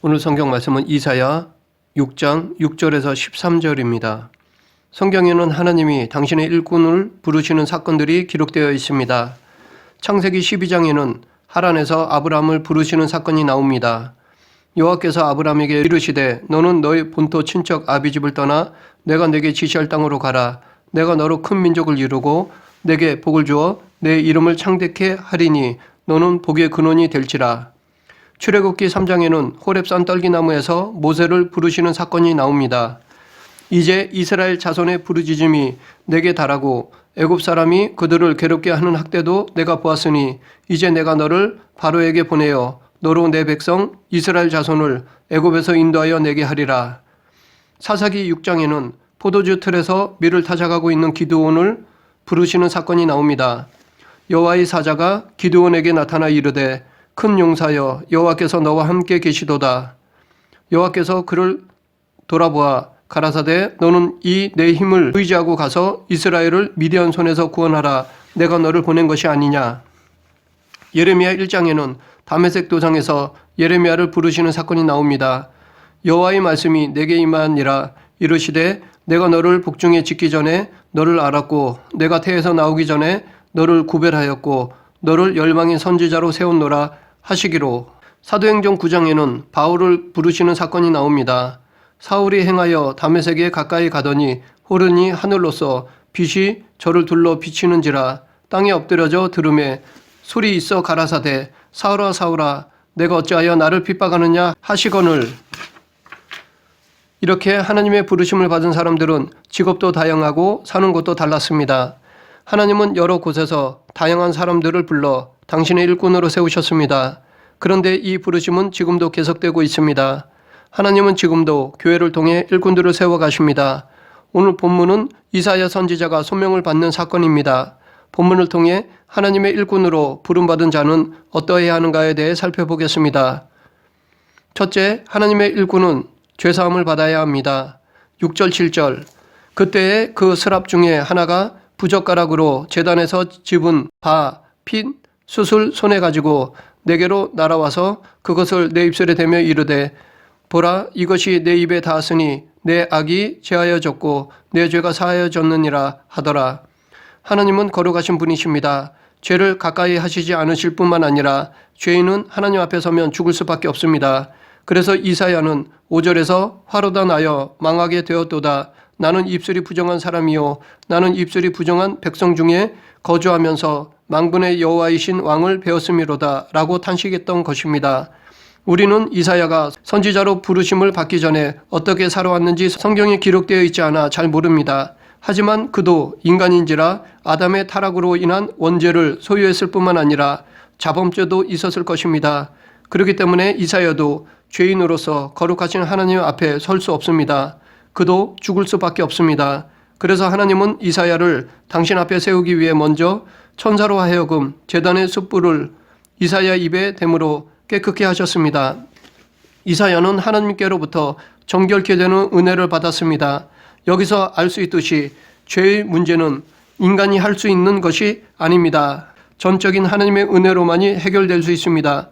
오늘 성경 말씀은 이사야 6장 6절에서 13절입니다. 성경에는 하나님이 당신의 일꾼을 부르시는 사건들이 기록되어 있습니다. 창세기 12장에는 하란에서 아브라함을 부르시는 사건이 나옵니다. 여호와께서 아브라함에게 이르시되 너는 너의 본토 친척 아비집을 떠나 내가 내게 지시할 땅으로 가라. 내가 너로 큰 민족을 이루고 내게 복을 주어 내 이름을 창대케 하리니 너는 복의 근원이 될지라. 출애굽기 3장에는 호렙산 떨기나무에서 모세를 부르시는 사건이 나옵니다. 이제 이스라엘 자손의 부르짖음이 내게 달하고 애굽 사람이 그들을 괴롭게 하는 학대도 내가 보았으니 이제 내가 너를 바로에게 보내어 너로 내 백성 이스라엘 자손을 애굽에서 인도하여 내게 하리라. 사사기 6장에는 포도주 틀에서 밀을 타작하고 있는 기드온을 부르시는 사건이 나옵니다. 여호와의 사자가 기드온에게 나타나 이르되 큰 용사여 여호와께서 너와 함께 계시도다. 여호와께서 그를 돌아보아 가라사대 너는 이 내 힘을 의지하고 가서 이스라엘을 미디안 손에서 구원하라. 내가 너를 보낸 것이 아니냐. 예레미야 1장에는 다메섹 도상에서 예레미야를 부르시는 사건이 나옵니다. 여호와의 말씀이 내게 임하니라. 이르시되 내가 너를 복중에 짓기 전에 너를 알았고 내가 태에서 나오기 전에 너를 구별하였고 너를 열방의 선지자로 세웠노라 하시기로. 사도행전 9장에는 바울을 부르시는 사건이 나옵니다. 사울이 행하여 다메섹에 가까이 가더니 호른이 하늘로서 빛이 저를 둘러 비치는지라. 땅에 엎드려져 들음에 소리 있어 가라사대 사울아 사울아 내가 어찌하여 나를 핍박하느냐 하시거늘. 이렇게 하나님의 부르심을 받은 사람들은 직업도 다양하고 사는 곳도 달랐습니다. 하나님은 여러 곳에서 다양한 사람들을 불러 당신의 일꾼으로 세우셨습니다. 그런데 이 부르심은 지금도 계속되고 있습니다. 하나님은 지금도 교회를 통해 일꾼들을 세워가십니다. 오늘 본문은 이사야 선지자가 소명을 받는 사건입니다. 본문을 통해 하나님의 일꾼으로 부름받은 자는 어떠해야 하는가에 대해 살펴보겠습니다. 첫째, 하나님의 일꾼은 죄사함을 받아야 합니다. 6절 7절 그때에 그 스랍 중에 하나가 부젓가락으로 제단에서 집은 바, 핏, 숯을 손에 가지고 내게로 날아와서 그것을 내 입술에 대며 이르되 보라 이것이 내 입에 닿았으니 내 악이 제하여졌고 내 죄가 사하여졌느니라 하더라. 하나님은 거룩하신 분이십니다. 죄를 가까이 하시지 않으실 뿐만 아니라 죄인은 하나님 앞에 서면 죽을 수밖에 없습니다. 그래서 이사야는 5절에서 화로다 나여 망하게 되었도다. 나는 입술이 부정한 사람이요 나는 입술이 부정한 백성 중에 거주하면서 만군의 여호와이신 왕을 배웠음이로다 라고 탄식했던 것입니다. 우리는 이사야가 선지자로 부르심을 받기 전에 어떻게 살아왔는지 성경에 기록되어 있지 않아 잘 모릅니다. 하지만 그도 인간인지라 아담의 타락으로 인한 원죄를 소유했을 뿐만 아니라 자범죄도 있었을 것입니다. 그렇기 때문에 이사야도 죄인으로서 거룩하신 하나님 앞에 설 수 없습니다. 그도 죽을 수밖에 없습니다. 그래서 하나님은 이사야를 당신 앞에 세우기 위해 먼저 천사로 하여금 제단의 숯불을 이사야 입에 대므로 깨끗게 하셨습니다. 이사야는 하나님께로부터 정결케 되는 은혜를 받았습니다. 여기서 알 수 있듯이 죄의 문제는 인간이 할 수 있는 것이 아닙니다. 전적인 하나님의 은혜로만이 해결될 수 있습니다.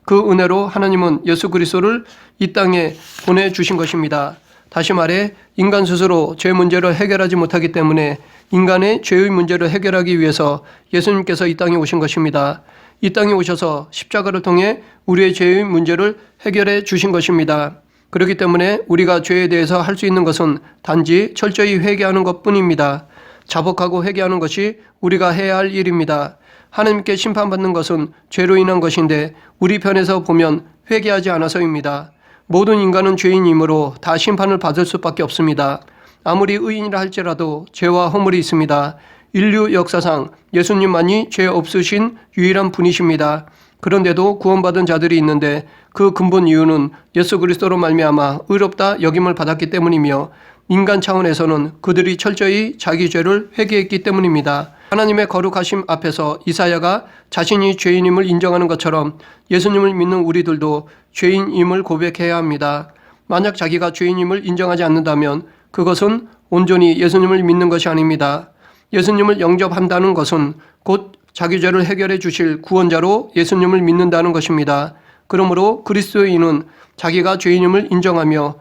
그 은혜로 하나님은 예수 그리스도를 이 땅에 보내주신 것입니다. 다시 말해 인간 스스로 죄 문제를 해결하지 못하기 때문에 인간의 죄의 문제를 해결하기 위해서 예수님께서 이 땅에 오신 것입니다. 이 땅에 오셔서 십자가를 통해 우리의 죄의 문제를 해결해 주신 것입니다. 그렇기 때문에 우리가 죄에 대해서 할 수 있는 것은 단지 철저히 회개하는 것뿐입니다. 자복하고 회개하는 것이 우리가 해야 할 일입니다. 하나님께 심판받는 것은 죄로 인한 것인데 우리 편에서 보면 회개하지 않아서입니다. 모든 인간은 죄인이므로 다 심판을 받을 수밖에 없습니다. 아무리 의인이라 할지라도 죄와 허물이 있습니다. 인류 역사상 예수님만이 죄 없으신 유일한 분이십니다. 그런데도 구원받은 자들이 있는데 그 근본 이유는 예수 그리스도로 말미암아 의롭다 여김을 받았기 때문이며 인간 차원에서는 그들이 철저히 자기 죄를 회개했기 때문입니다. 하나님의 거룩하심 앞에서 이사야가 자신이 죄인임을 인정하는 것처럼 예수님을 믿는 우리들도 죄인임을 고백해야 합니다. 만약 자기가 죄인임을 인정하지 않는다면 그것은 온전히 예수님을 믿는 것이 아닙니다. 예수님을 영접한다는 것은 곧 자기 죄를 해결해 주실 구원자로 예수님을 믿는다는 것입니다. 그러므로 그리스도인은 자기가 죄인임을 인정하며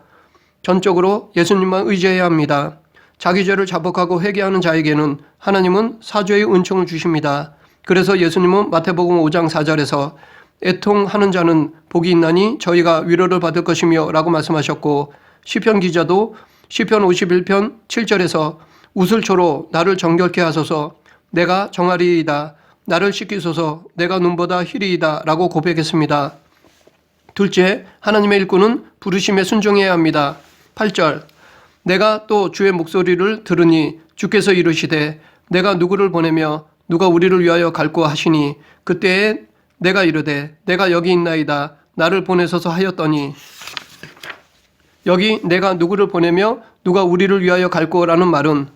전적으로 예수님만 의지해야 합니다. 자기 죄를 자복하고 회개하는 자에게는 하나님은 사죄의 은총을 주십니다. 그래서 예수님은 마태복음 5장 4절에서 애통하는 자는 복이 있나니 저희가 위로를 받을 것이며 라고 말씀하셨고, 시편 기자도 시편 51편 7절에서 우슬초로 나를 정결케 하소서 내가 정하리이다. 나를 씻기소서 내가 눈보다 희리이다 라고 고백했습니다. 둘째, 하나님의 일꾼은 부르심에 순종해야 합니다. 8절, 내가 또 주의 목소리를 들으니 주께서 이르시되 내가 누구를 보내며 누가 우리를 위하여 갈고 하시니 그때에 내가 이르되 내가 여기 있나이다. 나를 보내소서 하였더니, 여기 내가 누구를 보내며 누가 우리를 위하여 갈고라는 말은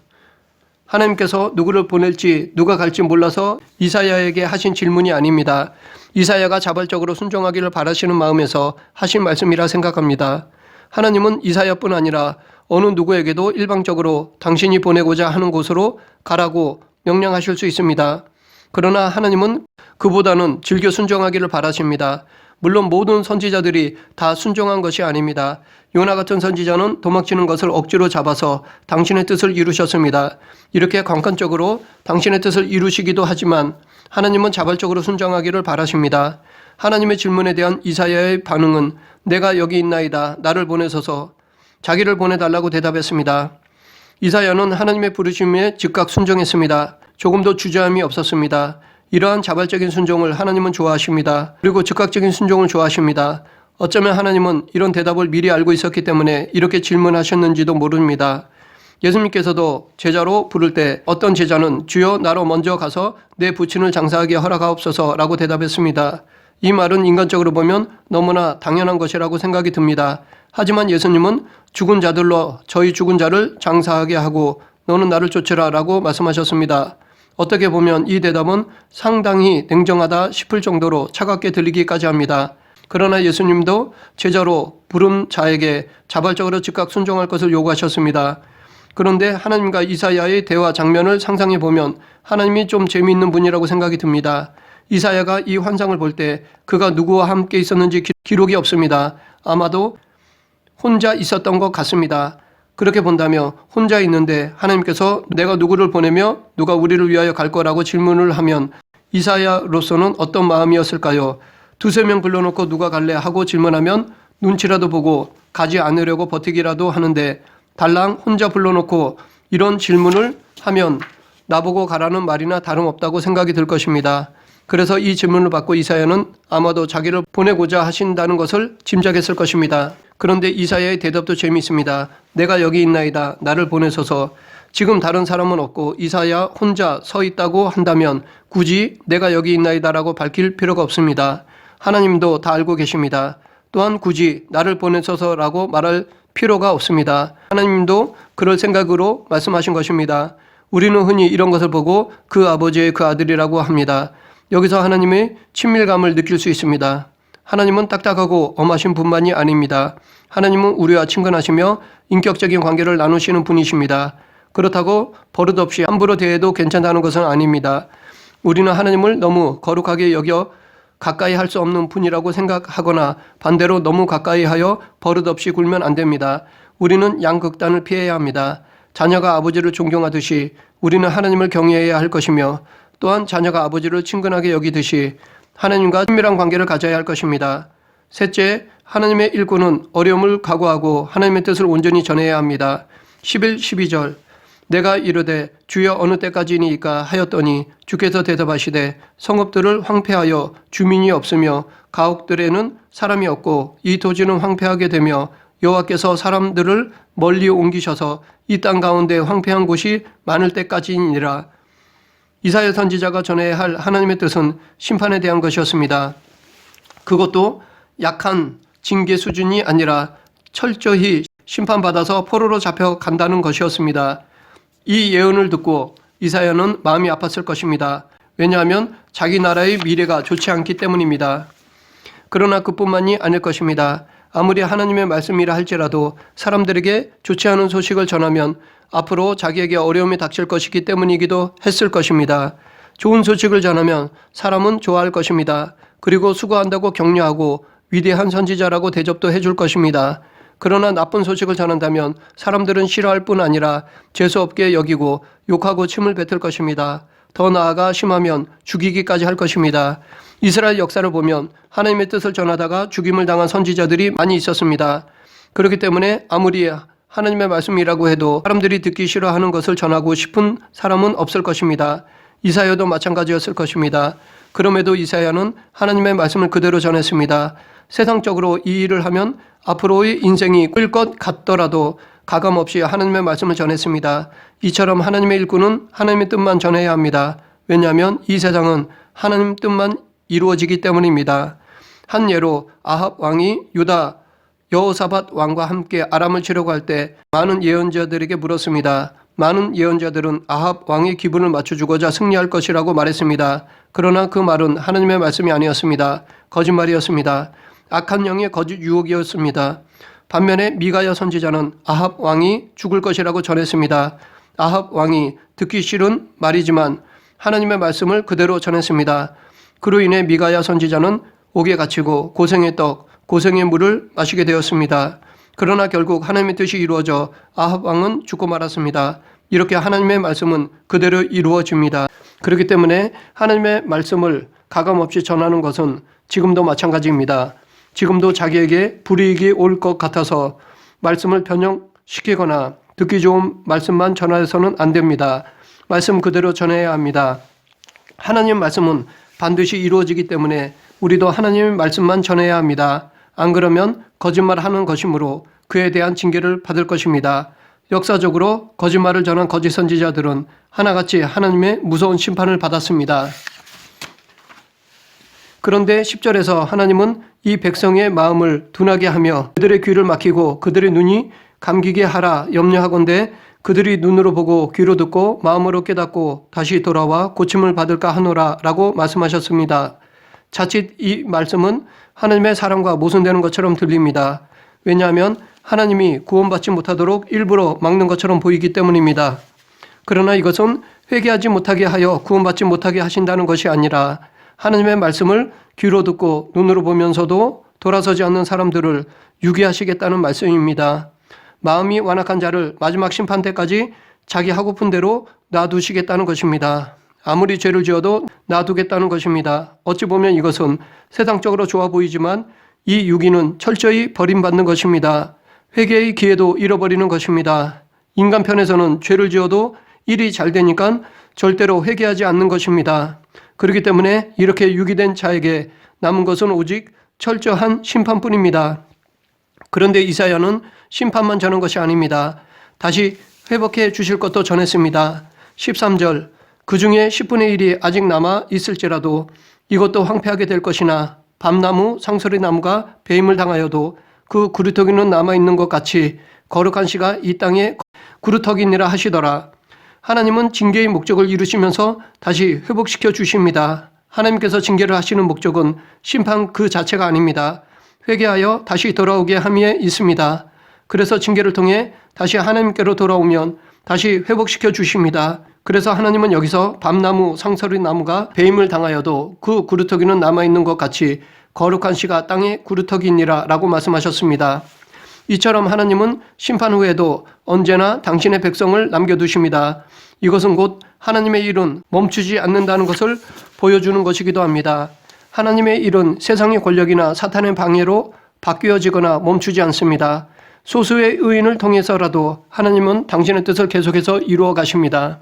하나님께서 누구를 보낼지 누가 갈지 몰라서 이사야에게 하신 질문이 아닙니다. 이사야가 자발적으로 순종하기를 바라시는 마음에서 하신 말씀이라 생각합니다. 하나님은 이사야뿐 아니라 어느 누구에게도 일방적으로 당신이 보내고자 하는 곳으로 가라고 명령하실 수 있습니다. 그러나 하나님은 그보다는 즐겨 순종하기를 바라십니다. 물론 모든 선지자들이 다 순종한 것이 아닙니다. 요나 같은 선지자는 도망치는 것을 억지로 잡아서 당신의 뜻을 이루셨습니다. 이렇게 관건적으로 당신의 뜻을 이루시기도 하지만 하나님은 자발적으로 순종하기를 바라십니다. 하나님의 질문에 대한 이사야의 반응은 내가 여기 있나이다. 나를 보내소서. 자기를 보내달라고 대답했습니다. 이사야는 하나님의 부르심에 즉각 순종했습니다. 조금도 주저함이 없었습니다. 이러한 자발적인 순종을 하나님은 좋아하십니다. 그리고 즉각적인 순종을 좋아하십니다. 어쩌면 하나님은 이런 대답을 미리 알고 있었기 때문에 이렇게 질문하셨는지도 모릅니다. 예수님께서도 제자로 부를 때 어떤 제자는 주여 나로 먼저 가서 내 부친을 장사하게 허락하옵소서 라고 대답했습니다. 이 말은 인간적으로 보면 너무나 당연한 것이라고 생각이 듭니다. 하지만 예수님은 죽은 자들로 저희 죽은 자를 장사하게 하고 너는 나를 쫓으라 라고 말씀하셨습니다. 어떻게 보면 이 대답은 상당히 냉정하다 싶을 정도로 차갑게 들리기까지 합니다. 그러나 예수님도 제자로 부른 자에게 자발적으로 즉각 순종할 것을 요구하셨습니다. 그런데 하나님과 이사야의 대화 장면을 상상해 보면 하나님이 좀 재미있는 분이라고 생각이 듭니다. 이사야가 이 환상을 볼 때 그가 누구와 함께 있었는지 기록이 없습니다. 아마도 혼자 있었던 것 같습니다. 그렇게 본다면 혼자 있는데 하나님께서 내가 누구를 보내며 누가 우리를 위하여 갈 거라고 질문을 하면 이사야로서는 어떤 마음이었을까요? 두세 명 불러놓고 누가 갈래 하고 질문하면 눈치라도 보고 가지 않으려고 버티기라도 하는데 달랑 혼자 불러놓고 이런 질문을 하면 나보고 가라는 말이나 다름없다고 생각이 들 것입니다. 그래서 이 질문을 받고 이사야는 아마도 자기를 보내고자 하신다는 것을 짐작했을 것입니다. 그런데 이사야의 대답도 재미있습니다. 내가 여기 있나이다. 나를 보내소서. 지금 다른 사람은 없고 이사야 혼자 서 있다고 한다면 굳이 내가 여기 있나이다라고 밝힐 필요가 없습니다. 하나님도 다 알고 계십니다. 또한 굳이 나를 보내소서라고 말할 필요가 없습니다. 하나님도 그럴 생각으로 말씀하신 것입니다. 우리는 흔히 이런 것을 보고 그 아버지의 그 아들이라고 합니다. 여기서 하나님의 친밀감을 느낄 수 있습니다. 하나님은 딱딱하고 엄하신 분만이 아닙니다. 하나님은 우리와 친근하시며 인격적인 관계를 나누시는 분이십니다. 그렇다고 버릇없이 함부로 대해도 괜찮다는 것은 아닙니다. 우리는 하나님을 너무 거룩하게 여겨 가까이 할 수 없는 분이라고 생각하거나 반대로 너무 가까이 하여 버릇없이 굴면 안 됩니다. 우리는 양극단을 피해야 합니다. 자녀가 아버지를 존경하듯이 우리는 하나님을 경외해야 할 것이며 또한 자녀가 아버지를 친근하게 여기듯이 하나님과 친밀한 관계를 가져야 할 것입니다. 셋째, 하나님의 일꾼은 어려움을 각오하고 하나님의 뜻을 온전히 전해야 합니다. 11, 12절 내가 이르되 주여 어느 때까지니이까 하였더니 주께서 대답하시되 성읍들을 황폐하여 주민이 없으며 가옥들에는 사람이 없고 이 토지는 황폐하게 되며 여호와께서 사람들을 멀리 옮기셔서 이 땅 가운데 황폐한 곳이 많을 때까지니라. 이사야 선지자가 전해야 할 하나님의 뜻은 심판에 대한 것이었습니다. 그것도 약한 징계 수준이 아니라 철저히 심판받아서 포로로 잡혀간다는 것이었습니다. 이 예언을 듣고 이사야는 마음이 아팠을 것입니다. 왜냐하면 자기 나라의 미래가 좋지 않기 때문입니다. 그러나 그뿐만이 아닐 것입니다. 아무리 하나님의 말씀이라 할지라도 사람들에게 좋지 않은 소식을 전하면 앞으로 자기에게 어려움이 닥칠 것이기 때문이기도 했을 것입니다. 좋은 소식을 전하면 사람은 좋아할 것입니다. 그리고 수고한다고 격려하고 위대한 선지자라고 대접도 해줄 것입니다. 그러나 나쁜 소식을 전한다면 사람들은 싫어할 뿐 아니라 재수없게 여기고 욕하고 침을 뱉을 것입니다. 더 나아가 심하면 죽이기까지 할 것입니다. 이스라엘 역사를 보면 하나님의 뜻을 전하다가 죽임을 당한 선지자들이 많이 있었습니다. 그렇기 때문에 아무리 하나님의 말씀이라고 해도 사람들이 듣기 싫어하는 것을 전하고 싶은 사람은 없을 것입니다. 이사야도 마찬가지였을 것입니다. 그럼에도 이사야는 하나님의 말씀을 그대로 전했습니다. 세상적으로 이 일을 하면 앞으로의 인생이 끌 것 같더라도 가감없이 하나님의 말씀을 전했습니다. 이처럼 하나님의 일꾼은 하나님의 뜻만 전해야 합니다. 왜냐하면 이 세상은 하나님 뜻만 이루어지기 때문입니다. 한 예로 아합 왕이 유다 여호사밧 왕과 함께 아람을 치려고 할 때 많은 예언자들에게 물었습니다. 많은 예언자들은 아합 왕의 기분을 맞춰주고자 승리할 것이라고 말했습니다. 그러나 그 말은 하나님의 말씀이 아니었습니다. 거짓말이었습니다. 악한 영의 거짓 유혹이었습니다. 반면에 미가야 선지자는 아합 왕이 죽을 것이라고 전했습니다. 아합 왕이 듣기 싫은 말이지만 하나님의 말씀을 그대로 전했습니다. 그로 인해 미가야 선지자는 옥에 갇히고 고생의 떡, 고생의 물을 마시게 되었습니다. 그러나 결국 하나님의 뜻이 이루어져 아합 왕은 죽고 말았습니다. 이렇게 하나님의 말씀은 그대로 이루어집니다. 그렇기 때문에 하나님의 말씀을 가감없이 전하는 것은 지금도 마찬가지입니다. 지금도 자기에게 불이익이 올 것 같아서 말씀을 변형시키거나 듣기 좋은 말씀만 전해서는 안 됩니다. 말씀 그대로 전해야 합니다. 하나님 말씀은 반드시 이루어지기 때문에 우리도 하나님의 말씀만 전해야 합니다. 안 그러면 거짓말하는 것이므로 그에 대한 징계를 받을 것입니다. 역사적으로 거짓말을 전한 거짓 선지자들은 하나같이 하나님의 무서운 심판을 받았습니다. 그런데 10절에서 하나님은 이 백성의 마음을 둔하게 하며 그들의 귀를 막히고 그들의 눈이 감기게 하라 염려하건대 그들이 눈으로 보고 귀로 듣고 마음으로 깨닫고 다시 돌아와 고침을 받을까 하노라 라고 말씀하셨습니다. 자칫 이 말씀은 하나님의 사랑과 모순되는 것처럼 들립니다. 왜냐하면 하나님이 구원받지 못하도록 일부러 막는 것처럼 보이기 때문입니다. 그러나 이것은 회개하지 못하게 하여 구원받지 못하게 하신다는 것이 아니라 하나님의 말씀을 귀로 듣고 눈으로 보면서도 돌아서지 않는 사람들을 유기하시겠다는 말씀입니다. 마음이 완악한 자를 마지막 심판 때까지 자기 하고픈 대로 놔두시겠다는 것입니다. 아무리 죄를 지어도 놔두겠다는 것입니다. 어찌 보면 이것은 세상적으로 좋아 보이지만 이 유기는 철저히 버림받는 것입니다. 회개의 기회도 잃어버리는 것입니다. 인간 편에서는 죄를 지어도 일이 잘 되니까 절대로 회개하지 않는 것입니다. 그렇기 때문에 이렇게 유기된 자에게 남은 것은 오직 철저한 심판뿐입니다. 그런데 이사야는 심판만 전한 것이 아닙니다. 다시 회복해 주실 것도 전했습니다. 13절 그 중에 10분의 1이 아직 남아 있을지라도 이것도 황폐하게 될 것이나 밤나무 상서리 나무가 배임을 당하여도 그 구루터기는 남아있는 것 같이 거룩한 씨가 이 땅에 구루터기니라 하시더라. 하나님은 징계의 목적을 이루시면서 다시 회복시켜 주십니다. 하나님께서 징계를 하시는 목적은 심판 그 자체가 아닙니다. 회개하여 다시 돌아오게 함에 있습니다. 그래서 징계를 통해 다시 하나님께로 돌아오면 다시 회복시켜 주십니다. 그래서 하나님은 여기서 밤나무 상서리 나무가 배임을 당하여도 그 구루터기는 남아있는 것 같이 거룩한 씨가 땅에 구루터기니라 라고 말씀하셨습니다. 이처럼 하나님은 심판 후에도 언제나 당신의 백성을 남겨두십니다. 이것은 곧 하나님의 일은 멈추지 않는다는 것을 보여주는 것이기도 합니다. 하나님의 일은 세상의 권력이나 사탄의 방해로 바뀌어지거나 멈추지 않습니다. 소수의 의인을 통해서라도 하나님은 당신의 뜻을 계속해서 이루어 가십니다.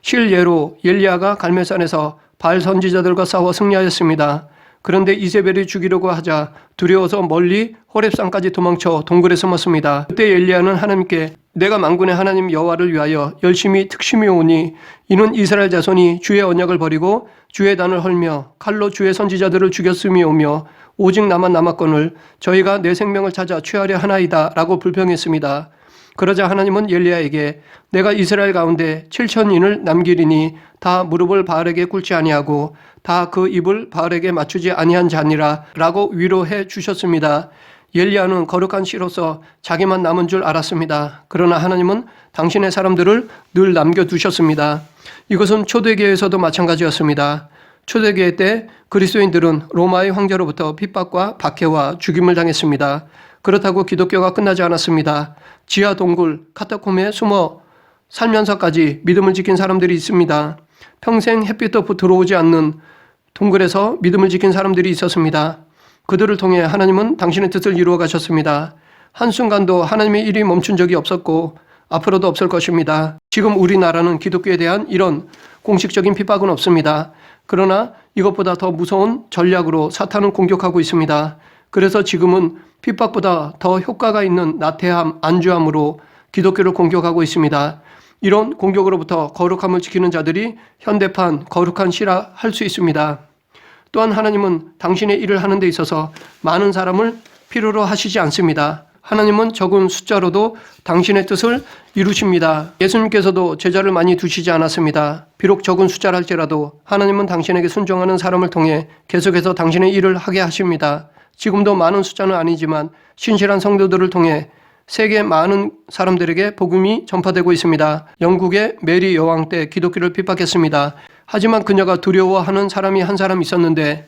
실예로 엘리야가 갈멜산에서 바알 선지자들과 싸워 승리하였습니다. 그런데 이세벨이 죽이려고 하자 두려워서 멀리 호렙산까지 도망쳐 동굴에 숨었습니다. 그때 엘리야는 하나님께 내가 만군의 하나님 여호와를 위하여 열심히 특심히 오니 이는 이스라엘 자손이 주의 언약을 버리고 주의 단을 헐며 칼로 주의 선지자들을 죽였음이오며 오직 나만 남았거늘 저희가 내 생명을 찾아 취하려 하나이다 라고 불평했습니다. 그러자 하나님은 엘리야에게 내가 이스라엘 가운데 7,000인을 남기리니 다 무릎을 바알에게 꿇지 아니하고 다 그 입을 바알에게 맞추지 아니한 자니라 라고 위로해 주셨습니다. 엘리야는 거룩한 씨로서 자기만 남은 줄 알았습니다. 그러나 하나님은 당신의 사람들을 늘 남겨두셨습니다. 이것은 초대교회에서도 마찬가지였습니다. 초대교회 때 그리스도인들은 로마의 황제로부터 핍박과 박해와 죽임을 당했습니다. 그렇다고 기독교가 끝나지 않았습니다. 지하 동굴, 카타콤에 숨어 살면서까지 믿음을 지킨 사람들이 있습니다. 평생 햇빛도 들어오지 않는 동굴에서 믿음을 지킨 사람들이 있었습니다. 그들을 통해 하나님은 당신의 뜻을 이루어 가셨습니다. 한순간도 하나님의 일이 멈춘 적이 없었고 앞으로도 없을 것입니다. 지금 우리나라는 기독교에 대한 이런 공식적인 핍박은 없습니다. 그러나 이것보다 더 무서운 전략으로 사탄은 공격하고 있습니다. 그래서 지금은 핍박보다 더 효과가 있는 나태함, 안주함으로 기독교를 공격하고 있습니다. 이런 공격으로부터 거룩함을 지키는 자들이 현대판 거룩한 시라 할 수 있습니다. 또한 하나님은 당신의 일을 하는 데 있어서 많은 사람을 필요로 하시지 않습니다. 하나님은 적은 숫자로도 당신의 뜻을 이루십니다. 예수님께서도 제자를 많이 두시지 않았습니다. 비록 적은 숫자라 할지라도 하나님은 당신에게 순종하는 사람을 통해 계속해서 당신의 일을 하게 하십니다. 지금도 많은 숫자는 아니지만 신실한 성도들을 통해 세계 많은 사람들에게 복음이 전파되고 있습니다. 영국의 메리 여왕 때 기독교를 핍박했습니다. 하지만 그녀가 두려워하는 사람이 한 사람 있었는데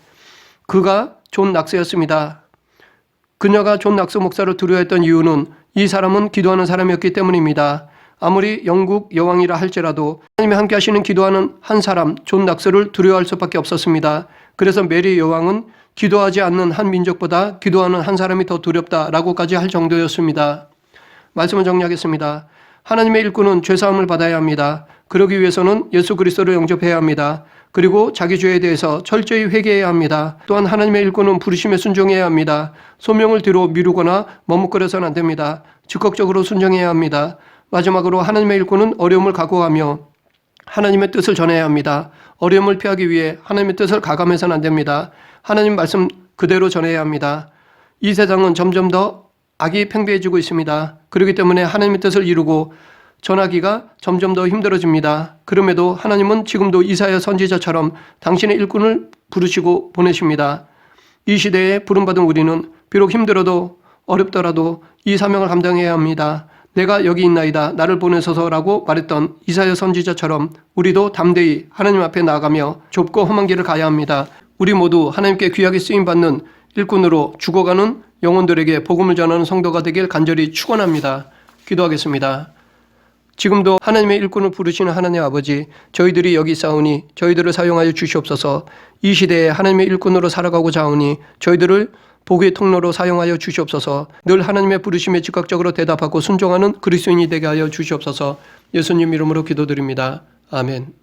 그가 존 낙스였습니다. 그녀가 존 낙스 목사를 두려워했던 이유는 이 사람은 기도하는 사람이었기 때문입니다. 아무리 영국 여왕이라 할지라도 하나님이 함께 하시는 기도하는 한 사람 존 낙스를 두려워할 수밖에 없었습니다. 그래서 메리 여왕은 기도하지 않는 한 민족보다 기도하는 한 사람이 더 두렵다라고까지 할 정도였습니다. 말씀을 정리하겠습니다. 하나님의 일꾼은 죄사함을 받아야 합니다. 그러기 위해서는 예수 그리스도를 영접해야 합니다. 그리고 자기 죄에 대해서 철저히 회개해야 합니다. 또한 하나님의 일꾼은 부르심에 순종해야 합니다. 소명을 뒤로 미루거나 머뭇거려서는 안 됩니다. 즉각적으로 순종해야 합니다. 마지막으로 하나님의 일꾼은 어려움을 각오하며 하나님의 뜻을 전해야 합니다. 어려움을 피하기 위해 하나님의 뜻을 가감해서는 안 됩니다. 하나님 말씀 그대로 전해야 합니다. 이 세상은 점점 더 악이 팽배해지고 있습니다. 그렇기 때문에 하나님의 뜻을 이루고 전하기가 점점 더 힘들어집니다. 그럼에도 하나님은 지금도 이사야 선지자처럼 당신의 일꾼을 부르시고 보내십니다. 이 시대에 부름받은 우리는 비록 힘들어도 어렵더라도 이 사명을 감당해야 합니다. 내가 여기 있나이다 나를 보내소서라고 말했던 이사야 선지자처럼 우리도 담대히 하나님 앞에 나아가며 좁고 험한 길을 가야 합니다. 우리 모두 하나님께 귀하게 쓰임받는 일꾼으로 죽어가는 영혼들에게 복음을 전하는 성도가 되길 간절히 축원합니다. 기도하겠습니다. 지금도 하나님의 일꾼을 부르시는 하나님 아버지, 저희들이 여기 있사오니 저희들을 사용하여 주시옵소서. 이 시대에 하나님의 일꾼으로 살아가고자 하오니 저희들을 복의 통로로 사용하여 주시옵소서. 늘 하나님의 부르심에 즉각적으로 대답하고 순종하는 그리스도인이 되게 하여 주시옵소서. 예수님 이름으로 기도드립니다. 아멘.